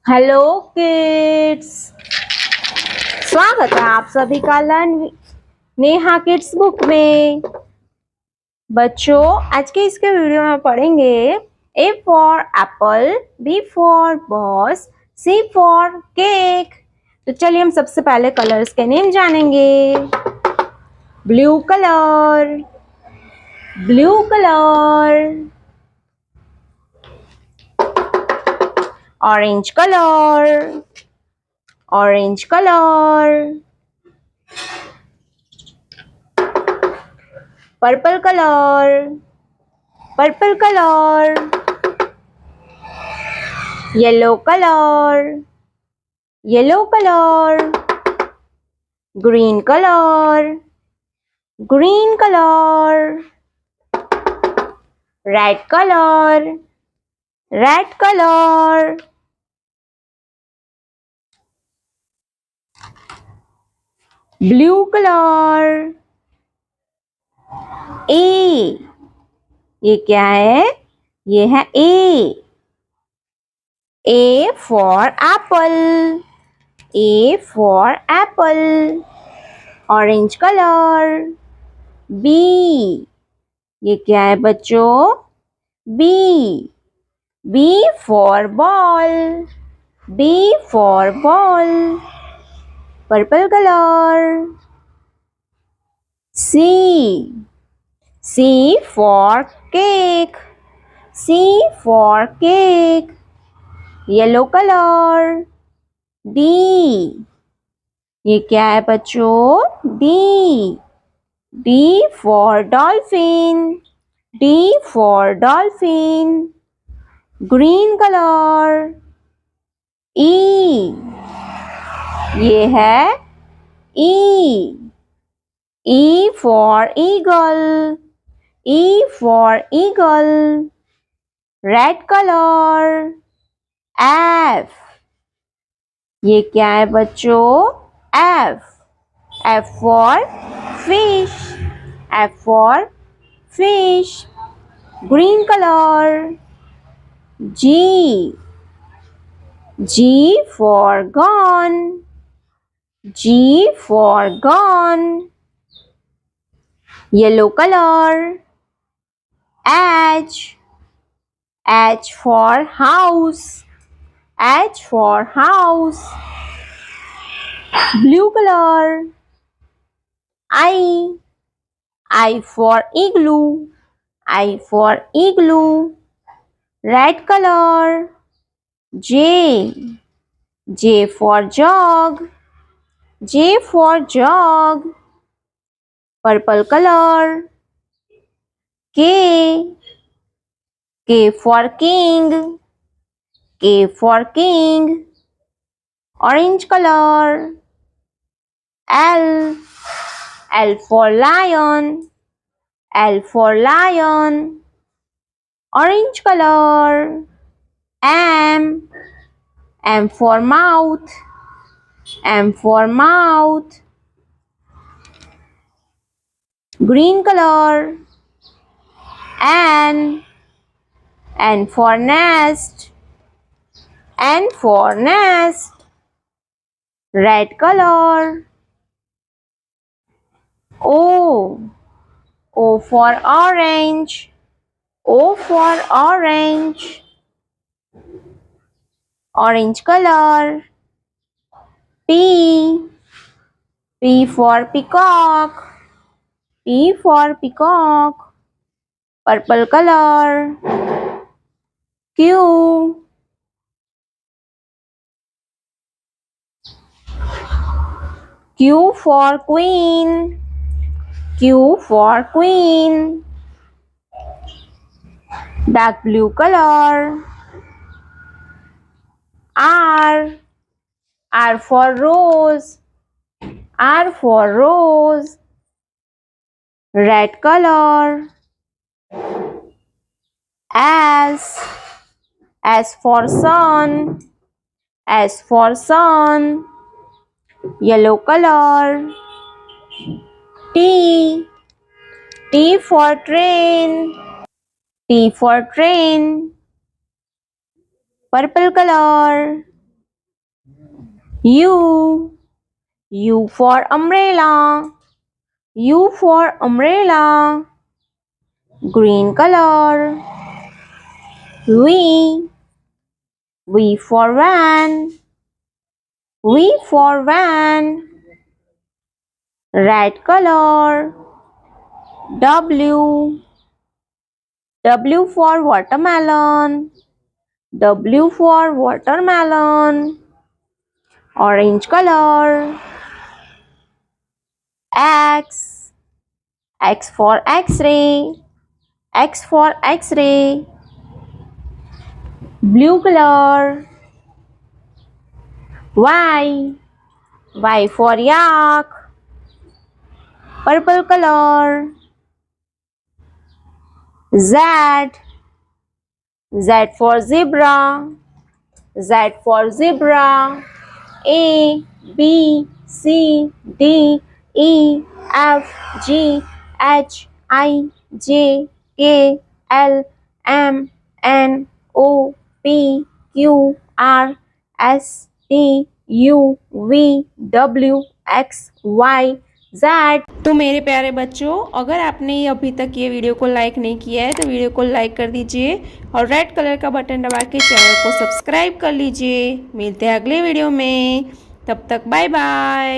Hello kids. स्वागत है आप सभी का लर्न नेहा किड्स बुक में। बच्चों, आज के इसके वीडियो में पढ़ेंगे A for apple, B for boss, C for cake. तो चलिए हम सबसे पहले कलर्स के नेम जानेंगे। Blue colour, blue colour, orange colour, orange colour, purple colour, purple colour, yellow colour, yellow colour, green colour, green colour, red colour, red colour, blue colour. ए, ये क्या है? ये है ए। A for apple, A for apple, orange color. B, ये क्या है बच्चों? B, B for ball, B for ball, purple color. C, C for cake, C for cake, yellow color. D, ये क्या है बच्चों? D, D for dolphin, D for dolphin, green color. E, ये है E, E for eagle, E for eagle, red color. F, ये क्या है बच्चों? F, F for fish, F for fish, green color. G, G for gone, G for gone, yellow color. H, H for house, H for house, blue color. I for igloo, I for igloo, red color. J, J for jog, J for jog, purple color. K, K for king, K for king, orange color. L, L for lion, L for lion, orange color. M, M for mouth, M for mouth, green color. N, N for nest, N for nest, red color. O, O for orange, O for orange, orange color. P, P for peacock, P for peacock, purple color. Q, Q for queen, Q for queen, dark blue color. R, R for rose, R for rose, red color. S, S for sun, S for sun, yellow color. T, T for train, T for train, purple color. U. U for umbrella. U for umbrella. Green color. V. V for van. V for van. Red color. W. W for watermelon. W for watermelon. Orange color. X. X for X-ray. X for X-ray. Blue color. Y. Y for yak. Purple color. Z. Z for zebra. Z for zebra. A, B, C, D, E, F, G, H, I, J, K, L, M, N, O, P, Q, R, S, T, U, V, W, X, Y, Z। तो मेरे प्यारे बच्चों, अगर आपने अभी तक ये video को लाइक नहीं किया है तो वीडियो को लाइक कर दीजिए और रेड कलर का बटन दबा के चैनल को सब्सक्राइब कर लीजिए। मिलते हैं अगले वीडियो में, तब तक बाय बाय।